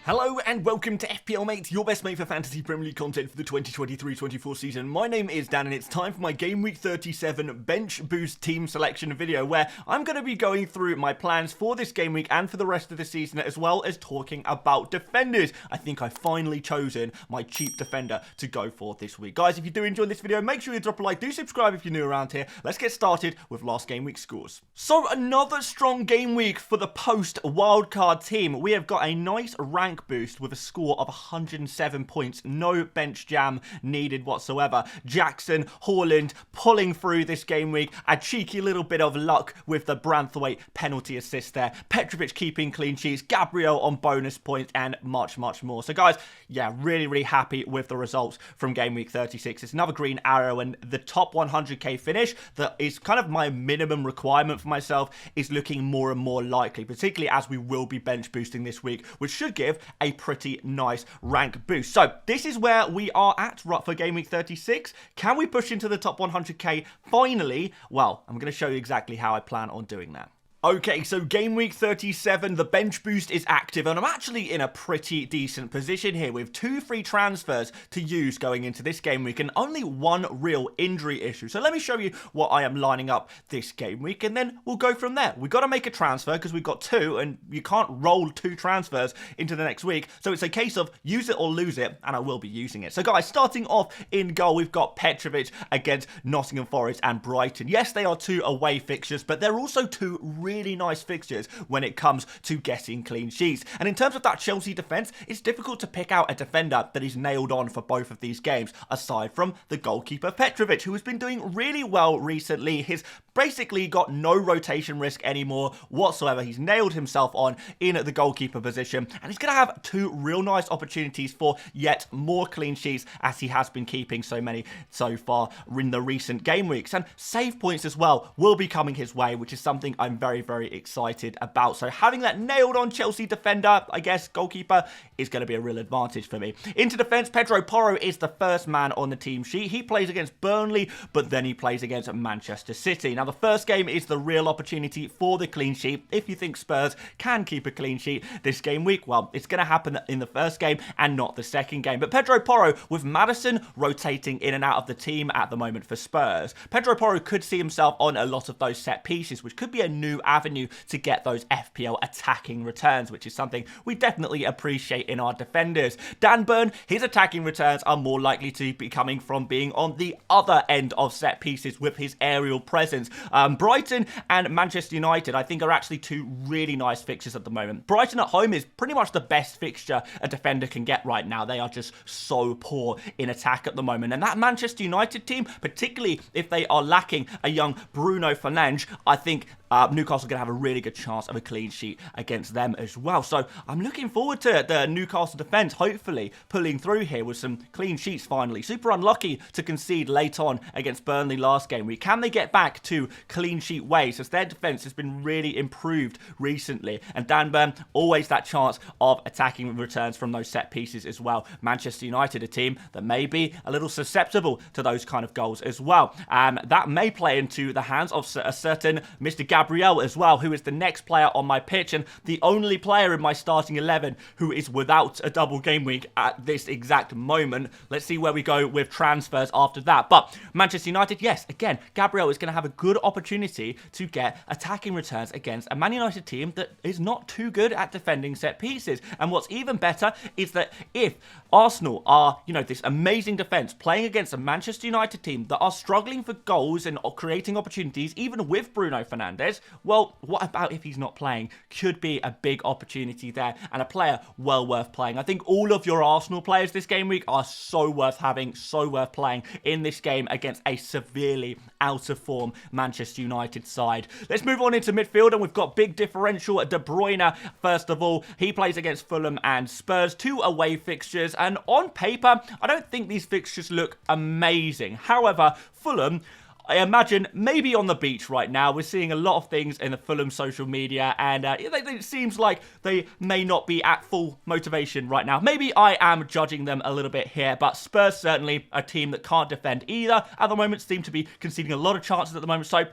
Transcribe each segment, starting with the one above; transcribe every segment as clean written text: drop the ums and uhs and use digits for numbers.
Hello and welcome to FPL Mate, your best mate for fantasy Premier League content for the 2023-24 season. My name is Dan and it's time for my Game Week 37 bench boost team selection video where I'm going to be going through my plans for this game week and for the rest of the season, as well as talking about defenders. I think I've finally chosen my cheap defender to go for this week. Guys, if you do enjoy this video, make sure you drop a like, do subscribe if you're new around here. Let's get started with last game week scores. So another strong game week for the post wildcard team. We have got a nice rank boost with a score of 107 points. No bench jam needed whatsoever. Jackson, Haaland pulling through this game week. A cheeky little bit of luck with the Branthwaite penalty assist there. Petrovic keeping clean sheets. Gabriel on bonus points and much more. So guys, yeah, really happy with the results from game week 36. It's another green arrow and the top 100k finish that is kind of my minimum requirement for myself is looking more and more likely, particularly as we will be bench boosting this week, which should give a pretty nice rank boost. So this is where we are at for game week 36. Can we push into the top 100k finally? Well, I'm going to show you exactly how I plan on doing that. Okay, so game week 37, the bench boost is active, and I'm actually in a pretty decent position here with 2 free transfers to use going into this game week and only 1 real injury issue. So let me show you what I am lining up this game week, and then we'll go from there. We've got to make a transfer because we've got 2, and you can't roll 2 transfers into the next week. So it's a case of use it or lose it, and I will be using it. So guys, starting off in goal, we've got Petrovic against Nottingham Forest and Brighton. Yes, they are 2 away fixtures, but they're also 2 really nice fixtures when it comes to getting clean sheets. And in terms of that Chelsea defence, it's difficult to pick out a defender that is nailed on for both of these games, aside from the goalkeeper Petrovic, who has been doing really well recently. He's basically got no rotation risk anymore whatsoever. He's nailed himself on in the goalkeeper position, and he's going to have 2 real nice opportunities for yet more clean sheets, as he has been keeping so many so far in the recent game weeks. And save points as well will be coming his way, which is something I'm very excited about. So having that nailed on Chelsea defender, I guess goalkeeper, is going to be a real advantage for me. Into defence, Pedro Porro is the first man on the team sheet. He plays against Burnley, but then he plays against Manchester City. Now the first game is the real opportunity for the clean sheet. If you think Spurs can keep a clean sheet this game week, well, it's going to happen in the first game and not the second game. But Pedro Porro, with Maddison rotating in and out of the team at the moment for Spurs, Pedro Porro could see himself on a lot of those set pieces, which could be a new avenue to get those FPL attacking returns, which is something we definitely appreciate in our defenders. Dan Burn, his attacking returns are more likely to be coming from being on the other end of set pieces with his aerial presence. Brighton and Manchester United, I think, are actually 2 really nice fixtures at the moment. Brighton at home is pretty much the best fixture a defender can get right now. They are just so poor in attack at the moment. And that Manchester United team, particularly if they are lacking a young Bruno Fernandes, I think Newcastle are going to have a really good chance of a clean sheet against them as well. So I'm looking forward to the Newcastle defence hopefully pulling through here with some clean sheets finally. Super unlucky to concede late on against Burnley last game week. Can they get back to clean sheet ways, as their defence has been really improved recently? And Dan Burn, always that chance of attacking returns from those set pieces as well. Manchester United, a team that may be a little susceptible to those kind of goals as well. That may play into the hands of a certain Mr. Gabriel as well, who is the next player on my pitch and the only player in my starting 11 who is without a double game week at this exact moment. Let's see where we go with transfers after that. But Manchester United, yes, again, Gabriel is going to have a good opportunity to get attacking returns against a Man United team that is not too good at defending set pieces. And what's even better is that if Arsenal are, this amazing defence playing against a Manchester United team that are struggling for goals and creating opportunities, even with Bruno Fernandes, well, what about if he's not playing? Could be a big opportunity there and a player well worth playing. I think all of your Arsenal players this game week are so worth having, so worth playing in this game against a severely out of form Manchester United side. Let's move on into midfield, and we've got big differential De Bruyne. First of all, he plays against Fulham and Spurs, 2 away fixtures, and on paper, I don't think these fixtures look amazing. However, Fulham, I imagine, maybe on the beach right now. We're seeing a lot of things in the Fulham social media, and it seems like they may not be at full motivation right now. Maybe I am judging them a little bit here, but Spurs certainly a team that can't defend either. At the moment, seem to be conceding a lot of chances at the moment, so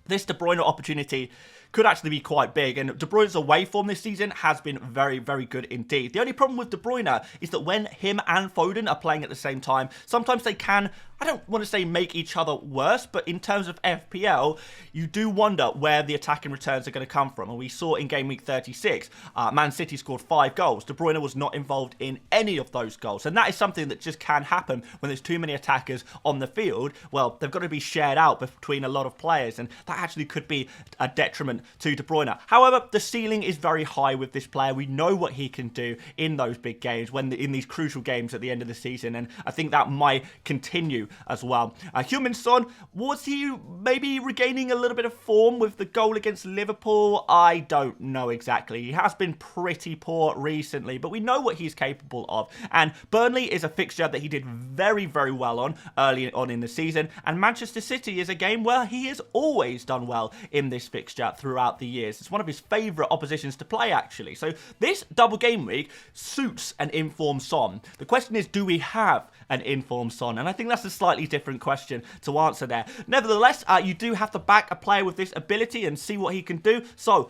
this De Bruyne opportunity could actually be quite big. And De Bruyne's away form this season has been very, very good indeed. The only problem with De Bruyne is that when him and Foden are playing at the same time, sometimes they can, I don't want to say make each other worse, but in terms of FPL, you do wonder where the attacking returns are going to come from. And we saw in game week 36, Man City scored 5 goals. De Bruyne was not involved in any of those goals. And that is something that just can happen when there's too many attackers on the field. Well, they've got to be shared out between a lot of players, and that actually could be a detriment to De Bruyne. However, the ceiling is very high with this player. We know what he can do in those big games, in these crucial games at the end of the season, and I think that might continue as well. Heung-min Son, was he maybe regaining a little bit of form with the goal against Liverpool? I don't know exactly. He has been pretty poor recently, but we know what he's capable of. And Burnley is a fixture that he did very, very well on early on in the season. And Manchester City is a game where he has always done well in this fixture throughout the years. It's one of his favourite oppositions to play, actually. So this double game week suits an informed Son. The question is, do we have an informed Son? And I think that's a slightly different question to answer there. Nevertheless, you do have to back a player with this ability and see what he can do. So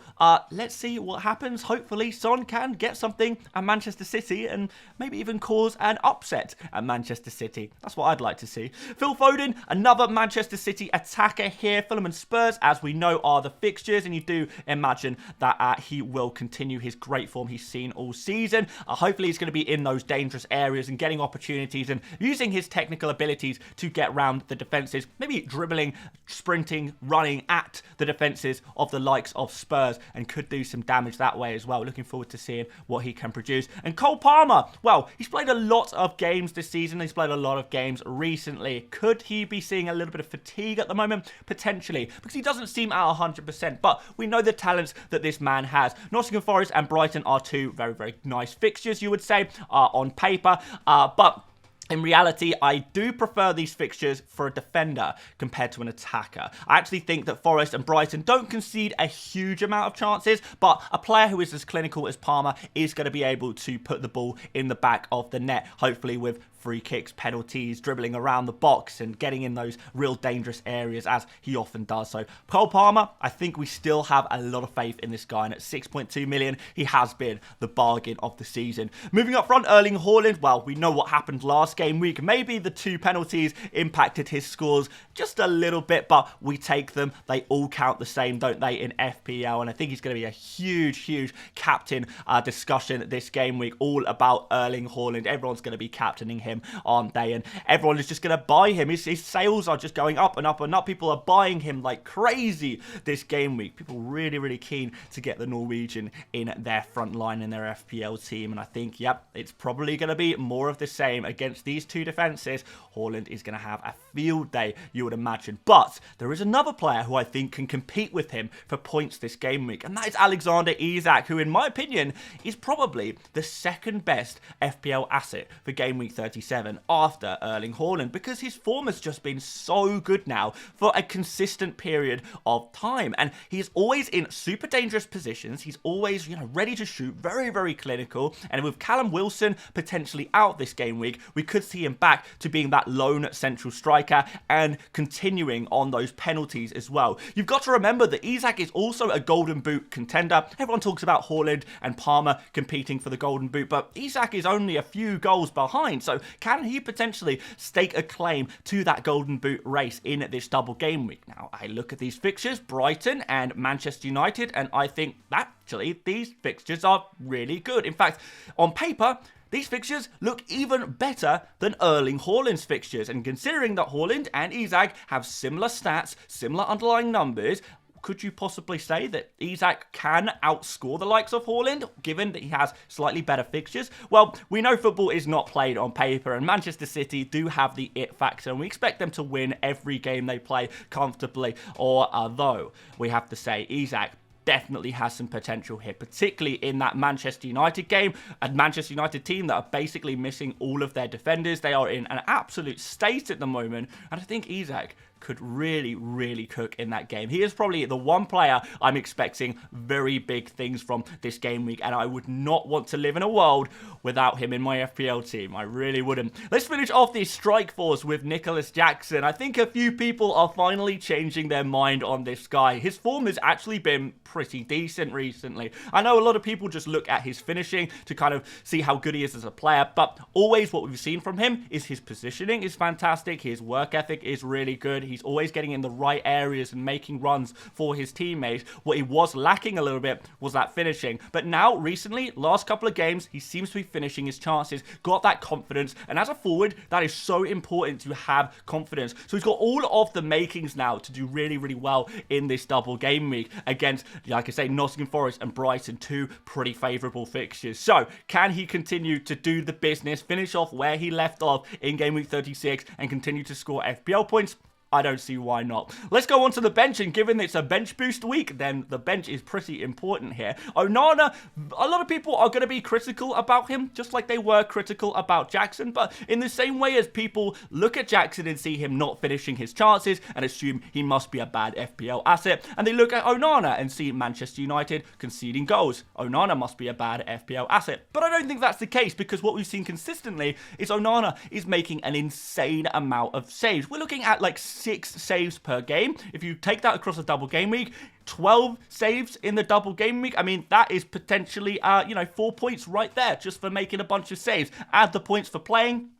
let's see what happens. Hopefully Son can get something at Manchester City and maybe even cause an upset at Manchester City. That's what I'd like to see. Phil Foden, another Manchester City attacker here. Fulham and Spurs, as we know, are the fixtures, and you do imagine that he will continue his great form he's seen all season. Hopefully he's going to be in those dangerous areas and getting opportunities and using his technical abilities to get round the defences, maybe dribbling, sprinting, running at the defences of the likes of Spurs, and could do some damage that way as well. Looking forward to seeing what he can produce. And Cole Palmer, well, he's played a lot of games this season. He's played a lot of games recently. Could he be seeing a little bit of fatigue at the moment? Potentially, because he doesn't seem at 100%, but we know the talents that this man has. Nottingham Forest and Brighton are two very, very nice fixtures, you would say, on paper, but in reality, I do prefer these fixtures for a defender compared to an attacker. I actually think that Forest and Brighton don't concede a huge amount of chances, but a player who is as clinical as Palmer is going to be able to put the ball in the back of the net, hopefully with free kicks, penalties, dribbling around the box and getting in those real dangerous areas as he often does. So Cole Palmer, I think we still have a lot of faith in this guy, and at 6.2 million, he has been the bargain of the season. Moving up front, Erling Haaland, well, we know what happened last game week. Maybe the 2 penalties impacted his scores just a little bit, but we take them. They all count the same, don't they, in FPL? And I think he's going to be a huge, huge captain discussion this game week, all about Erling Haaland. Everyone's going to be captaining him, aren't they? And everyone is just going to buy him. His sales are just going up and up and up. People are buying him like crazy this game week. People really, really keen to get the Norwegian in their front line in their FPL team. And I think, yep, it's probably going to be more of the same against these two defences. Haaland is going to have a field day, you would imagine. But there is another player who I think can compete with him for points this game week, and that is Alexander Isak, who in my opinion is probably the second best FPL asset for game week 37 after Erling Haaland, because his form has just been so good now for a consistent period of time, and he's always in super dangerous positions. He's always, ready to shoot, very, very clinical, and with Callum Wilson potentially out this game week, we could see him back to being that lone central striker and continuing on those penalties as well. You've got to remember that Isak is also a Golden Boot contender. Everyone talks about Haaland and Palmer competing for the Golden Boot, but Isak is only a few goals behind, so can he potentially stake a claim to that Golden Boot race in this double game week? Now, I look at these fixtures, Brighton and Manchester United, and I think actually these fixtures are really good. In fact, on paper, these fixtures look even better than Erling Haaland's fixtures. And considering that Haaland and Isak have similar stats, similar underlying numbers, could you possibly say that Isak can outscore the likes of Haaland, given that he has slightly better fixtures? Well, we know football is not played on paper, and Manchester City do have the it factor, and we expect them to win every game they play comfortably, although we have to say Isak definitely has some potential here, particularly in that Manchester United game. A Manchester United team that are basically missing all of their defenders. They are in an absolute state at the moment, and I think Isak could really, really cook in that game. He is probably the one player I'm expecting very big things from this game week, and I would not want to live in a world without him in my FPL team. I really wouldn't. Let's finish off this strike force with Nicholas Jackson. I think a few people are finally changing their mind on this guy. His form has actually been pretty decent recently. I know a lot of people just look at his finishing to kind of see how good he is as a player, but always what we've seen from him is his positioning is fantastic, his work ethic is really good, he's always getting in the right areas and making runs for his teammates. What he was lacking a little bit was that finishing, but now recently, last couple of games, he seems to be finishing his chances, got that confidence, and as a forward, that is so important to have confidence. So he's got all of the makings now to do really, really well in this double game week against, like I say, Nottingham Forest and Brighton, two pretty favourable fixtures. So, can he continue to do the business, finish off where he left off in game week 36 and continue to score FPL points? I don't see why not. Let's go on to the bench, and given it's a bench boost week, then the bench is pretty important here. Onana, a lot of people are going to be critical about him, just like they were critical about Jackson, but in the same way as people look at Jackson and see him not finishing his chances and assume he must be a bad FPL asset, and they look at Onana and see Manchester United conceding goals. Onana must be a bad FPL asset. But I don't think that's the case, because what we've seen consistently is Onana is making an insane amount of saves. We're looking at like 6 saves per game. If you take that across a double game week, 12 saves in the double game week. I mean, that is potentially, 4 points right there just for making a bunch of saves. Add the points for playing.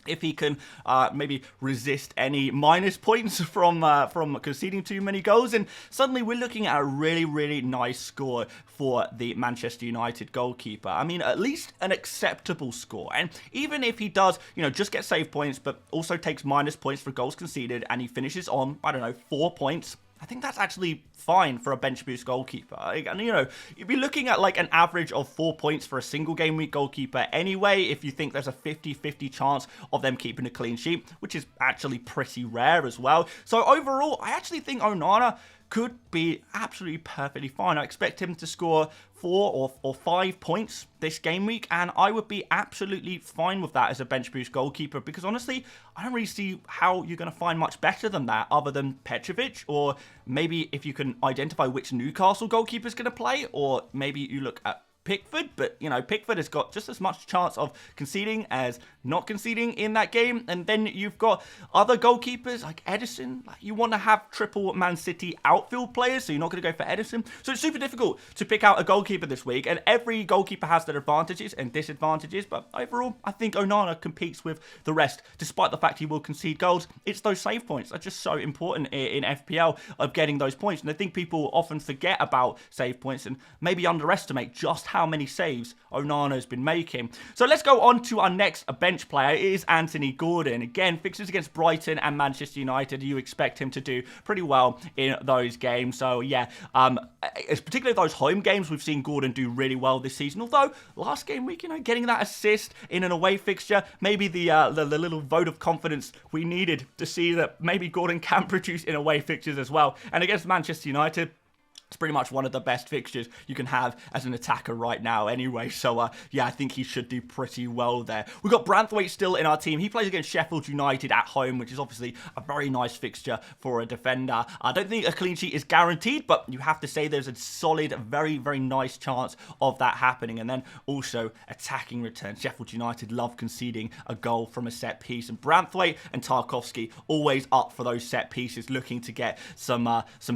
If he can maybe resist any minus points from conceding too many goals, and suddenly we're looking at a really, really nice score for the Manchester United goalkeeper. I mean, at least an acceptable score. And even if he does, just get save points, but also takes minus points for goals conceded, and he finishes on, 4 points, I think that's actually fine for a bench boost goalkeeper. And, you'd be looking at like an average of 4 points for a single game week goalkeeper anyway, if you think there's a 50-50 chance of them keeping a clean sheet, which is actually pretty rare as well. So overall, I actually think Onana could be absolutely perfectly fine. I expect him to score 4 or 5 points this game week, and I would be absolutely fine with that as a bench boost goalkeeper, because honestly, I don't really see how you're going to find much better than that other than Petrovic, or maybe if you can identify which Newcastle goalkeeper is going to play, or maybe you look at Pickford, but, Pickford has got just as much chance of conceding as not conceding in that game. And then you've got other goalkeepers like Edison. You want to have triple Man City outfield players, so you're not going to go for Edison. So it's super difficult to pick out a goalkeeper this week, and every goalkeeper has their advantages and disadvantages, but overall, I think Onana competes with the rest, despite the fact he will concede goals. It's those save points that are just so important in FPL of getting those points, and I think people often forget about save points and maybe underestimate just how many saves Onana's been making. So let's go on to our next bench player. It is Anthony Gordon. Again, fixtures against Brighton and Manchester United. You expect him to do pretty well in those games. So yeah, particularly those home games, we've seen Gordon do really well this season. Although last game week, getting that assist in an away fixture, maybe the little vote of confidence we needed to see that maybe Gordon can produce in away fixtures as well. And against Manchester United, it's pretty much one of the best fixtures you can have as an attacker right now anyway. So, yeah, I think he should do pretty well there. We've got Branthwaite still in our team. He plays against Sheffield United at home, which is obviously a very nice fixture for a defender. I don't think a clean sheet is guaranteed, but you have to say there's a solid, very, very nice chance of that happening. And then also attacking returns. Sheffield United love conceding a goal from a set piece. And Branthwaite and Tarkowski always up for those set pieces, looking to get some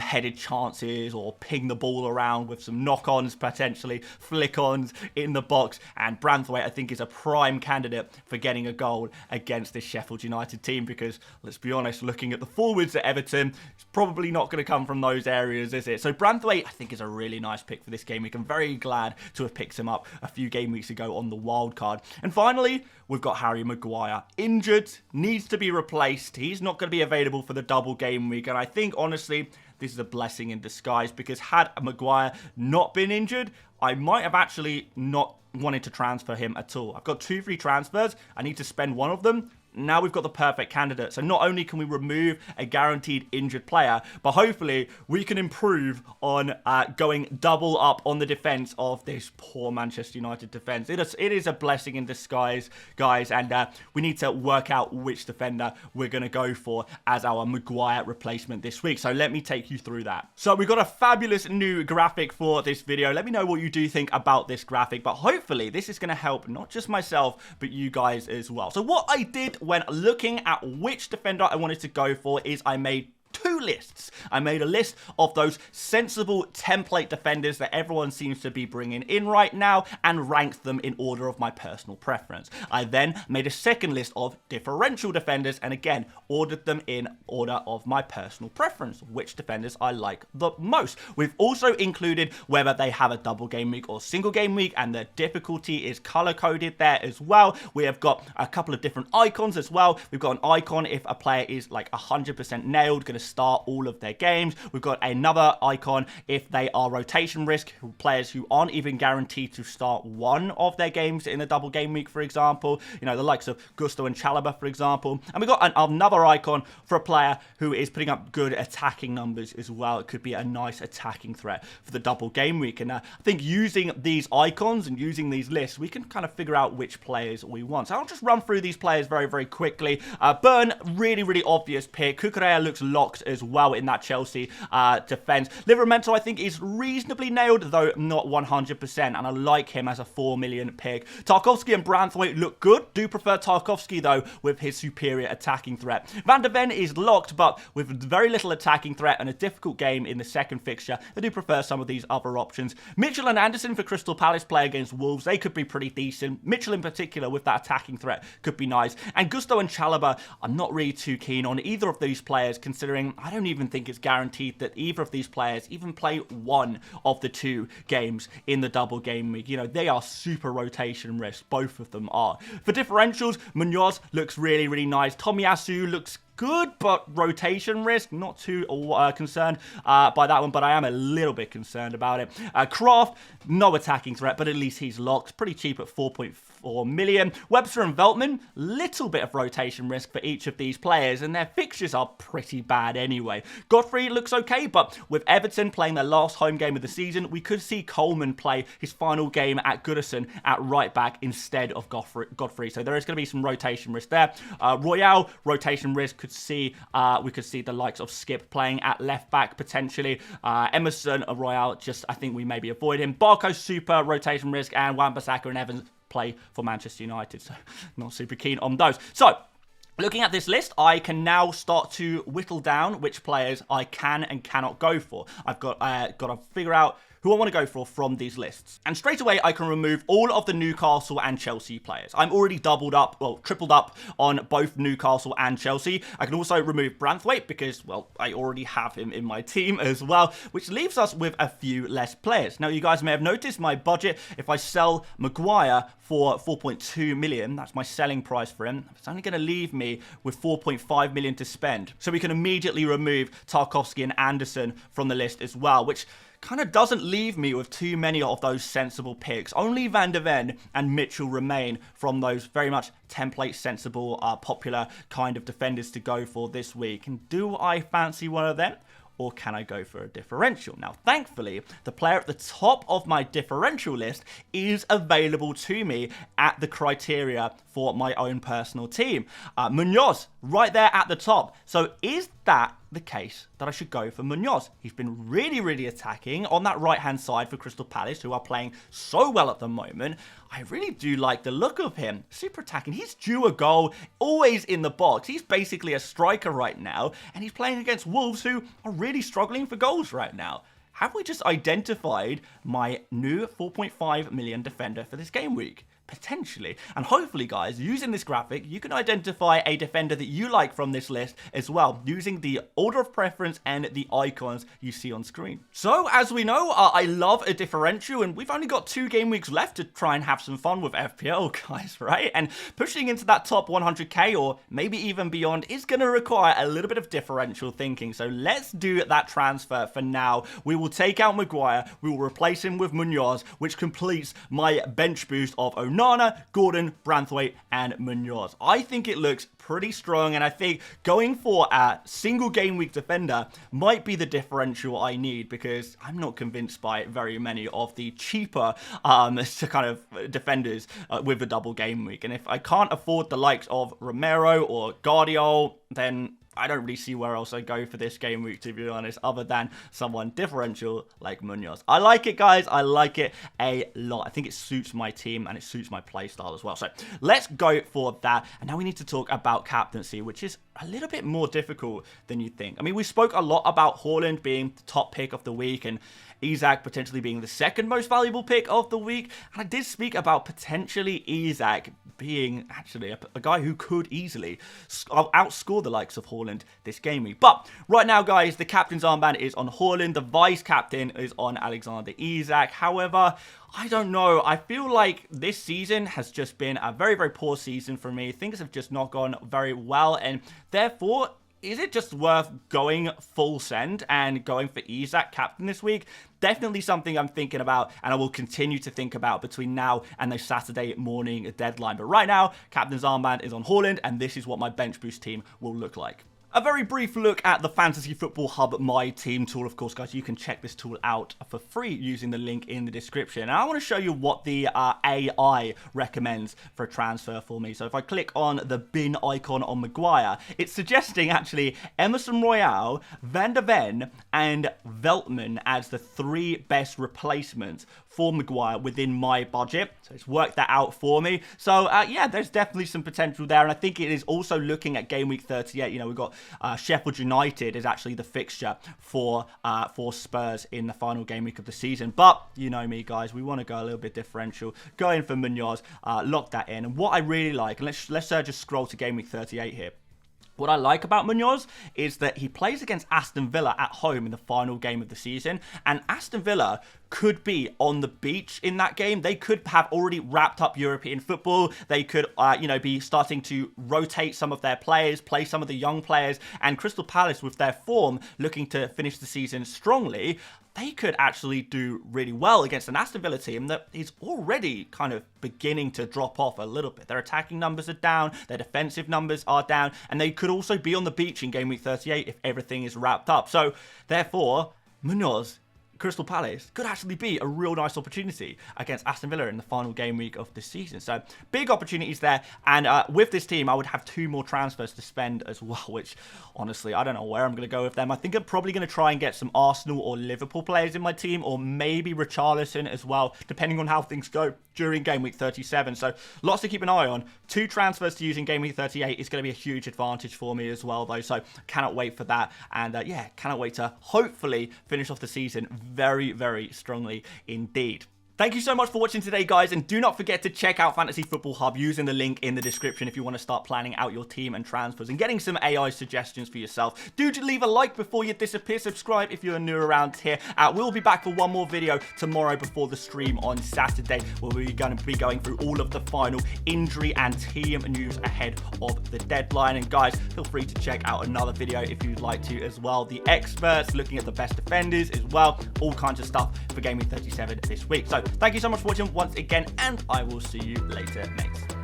headed chances or ping the ball around with some knock-ons, potentially flick-ons in the box. And Branthwaite, I think, is a prime candidate for getting a goal against this Sheffield United team, because let's be honest, looking at the forwards at Everton, it's probably not going to come from those areas, is it? So Branthwaite, I think, is a really nice pick for this game week. I'm very glad to have picked him up a few game weeks ago on the wild card. And finally, we've got Harry Maguire. Injured, needs to be replaced. He's not going to be available for the double game week. And I think, honestly, this is a blessing in disguise, because had Maguire not been injured, I might have actually not wanted to transfer him at all. I've got 2 free transfers. I need to spend one of them. now we've got the perfect candidate. So not only can we remove a guaranteed injured player, but hopefully we can improve on going double up on the defense of this poor Manchester United defense. It is a blessing in disguise, guys, and we need to work out which defender we're going to go for as our Maguire replacement this week. So let me take you through that. So we've got a fabulous new graphic for this video. Let me know what you do think about this graphic, but hopefully this is going to help not just myself, but you guys as well. So what I did when looking at which defender I wanted to go for is I made two lists. I made a list of those sensible template defenders that everyone seems to be bringing in right now and ranked them in order of my personal preference. I then made a second list of differential defenders and again ordered them in order of my personal preference, which defenders I like the most. We've also included whether they have a double game week or single game week, and the difficulty is color coded there as well. We have got a couple of different icons as well. We've got an icon if a player is like 100% nailed, going to start all of their games. We've got another icon if they are rotation risk, players who aren't even guaranteed to start one of their games in a double game week, for example, you know, the likes of Gusto and Chalobah, for example. And we've got another icon for a player who is putting up good attacking numbers as well. It could be a nice attacking threat for the double game week. And I think using these icons and using these lists, we can kind of figure out which players we want. So I'll just run through these players very, very quickly. Burn, really, really obvious pick. Cucurella looks locked as well in that Chelsea defense. Livramento, I think, is reasonably nailed, though not 100%, and I like him as a 4 million pick. Tarkowski and Branthwaite look good. Do prefer Tarkowski, though, with his superior attacking threat. Van de Ven is locked, but with very little attacking threat and a difficult game in the second fixture. I do prefer some of these other options. Mitchell and Anderson for Crystal Palace play against Wolves. They could be pretty decent. Mitchell in particular with that attacking threat could be nice. And Gusto and Chalobah, I'm not really too keen on either of these players, considering I don't even think it's guaranteed that either of these players even play one of the two games in the double game week. You know, they are super rotation risk. Both of them are. For differentials, Munoz looks really, really nice. Tomiyasu looks good, but rotation risk, not too concerned by that one, but I am a little bit concerned about it. Kraft, no attacking threat, but at least he's locked. Pretty cheap at 4.4 million. Webster and Veltman, little bit of rotation risk for each of these players, and their fixtures are pretty bad anyway. Godfrey looks okay, but with Everton playing their last home game of the season, we could see Coleman play his final game at Goodison at right back instead of Godfrey. So there is going to be some rotation risk there. Royale, rotation risk, we could see the likes of Skip playing at left back potentially. Emerson, Royale, just I think we maybe avoid him. Barco, super rotation risk, and Wan-Bissaka and Evans play for Manchester United, so not super keen on those. So looking at this list, I can now start to whittle down which players I can and cannot go for. I've got to figure out who I want to go for from these lists. And straight away, I can remove all of the Newcastle and Chelsea players. I'm already tripled up on both Newcastle and Chelsea. I can also remove Branthwaite because, well, I already have him in my team as well, which leaves us with a few less players. Now, you guys may have noticed my budget. If I sell Maguire for 4.2 million, that's my selling price for him. It's only going to leave me with 4.5 million to spend. So we can immediately remove Tarkowski and Anderson from the list as well, which kind of doesn't leave me with too many of those sensible picks. Only Van de Ven and Mitchell remain from those very much template sensible, popular kind of defenders to go for this week. And do I fancy one of them? Or can I go for a differential? Now, thankfully, the player at the top of my differential list is available to me at the criteria for my own personal team. Munoz, right there at the top. So is that the case that I should go for Munoz? He's been really, really attacking on that right-hand side for Crystal Palace, who are playing so well at the moment. I really do like the look of him. Super attacking. He's due a goal, always in the box. He's basically a striker right now, and he's playing against Wolves, who are really struggling for goals right now. Have we just identified my new 4.5 million defender for this game week? Potentially. And hopefully, guys, using this graphic, you can identify a defender that you like from this list as well, using the order of preference and the icons you see on screen. So, as we know, I love a differential, and we've only got 2 game weeks left to try and have some fun with FPL, guys, right? And pushing into that top 100k, or maybe even beyond, is going to require a little bit of differential thinking. So let's do that transfer for now. We will take out Maguire, we will replace him with Munoz, which completes my bench boost of Onana, Gordon, Branthwaite, and Munoz. I think it looks pretty strong, and I think going for a single game week defender might be the differential I need, because I'm not convinced by very many of the cheaper kind of defenders with a double game week. And if I can't afford the likes of Romero or Guardiola, then I don't really see where else I go for this game week, to be honest, other than someone differential like Munoz. I like it, guys. I like it a lot. I think it suits my team and it suits my play style as well. So let's go for that. And now we need to talk about captaincy, which is a little bit more difficult than you think. I mean, we spoke a lot about Haaland being the top pick of the week and Isak potentially being the second most valuable pick of the week. And I did speak about potentially Isak being actually a guy who could easily outscore the likes of Haaland this game week. But right now, guys, the captain's armband is on Haaland. The vice captain is on Alexander Isak. However, I don't know. I feel like this season has just been a very, very poor season for me. Things have just not gone very well, and therefore, is it just worth going full send and going for Isak captain this week? Definitely something I'm thinking about, and I will continue to think about between now and the Saturday morning deadline. But right now, captain's armband is on Haaland, and this is what my bench boost team will look like. A very brief look at the Fantasy Football Hub My Team tool. Of course, guys, you can check this tool out for free using the link in the description. And I want to show you what the AI recommends for a transfer for me. So if I click on the bin icon on Maguire, it's suggesting actually Emerson Royale, Van der Ven, and Veltman as the 3 best replacements for Maguire within my budget. So it's worked that out for me. So yeah, there's definitely some potential there. And I think it is also looking at game week 38. You know, we've got Sheffield United is actually the fixture for Spurs in the final game week of the season. But you know me, guys, we want to go a little bit differential. Go in for Munoz, lock that in. And what I really like, and let's just scroll to game week 38 here. What I like about Munoz is that he plays against Aston Villa at home in the final game of the season, and Aston Villa could be on the beach in that game. They could have already wrapped up European football. They could, be starting to rotate some of their players, play some of the young players, and Crystal Palace, with their form, looking to finish the season strongly, they could actually do really well against an Aston Villa team that is already kind of beginning to drop off a little bit. Their attacking numbers are down, their defensive numbers are down, and they could also be on the beach in game week 38 if everything is wrapped up. So, therefore, Munoz, Crystal Palace could actually be a real nice opportunity against Aston Villa in the final game week of this season. So big opportunities there. And with this team, I would have 2 more transfers to spend as well, which honestly, I don't know where I'm going to go with them. I think I'm probably going to try and get some Arsenal or Liverpool players in my team, or maybe Richarlison as well, depending on how things go during game week 37. So lots to keep an eye on. 2 transfers to use in game week 38 is going to be a huge advantage for me as well, though. So cannot wait for that. And yeah, cannot wait to hopefully finish off the season very, very strongly indeed. Thank you so much for watching today, guys, and do not forget to check out Fantasy Football Hub using the link in the description if you want to start planning out your team and transfers and getting some AI suggestions for yourself. Do leave a like before you disappear. Subscribe if you're new around here. We'll be back for one more video tomorrow before the stream on Saturday, where we're going to be going through all of the final injury and team news ahead of the deadline. And guys, feel free to check out another video if you'd like to as well. The experts looking at the best defenders as well. All kinds of stuff for Game Week 37 this week. So thank you so much for watching once again, and I will see you later next.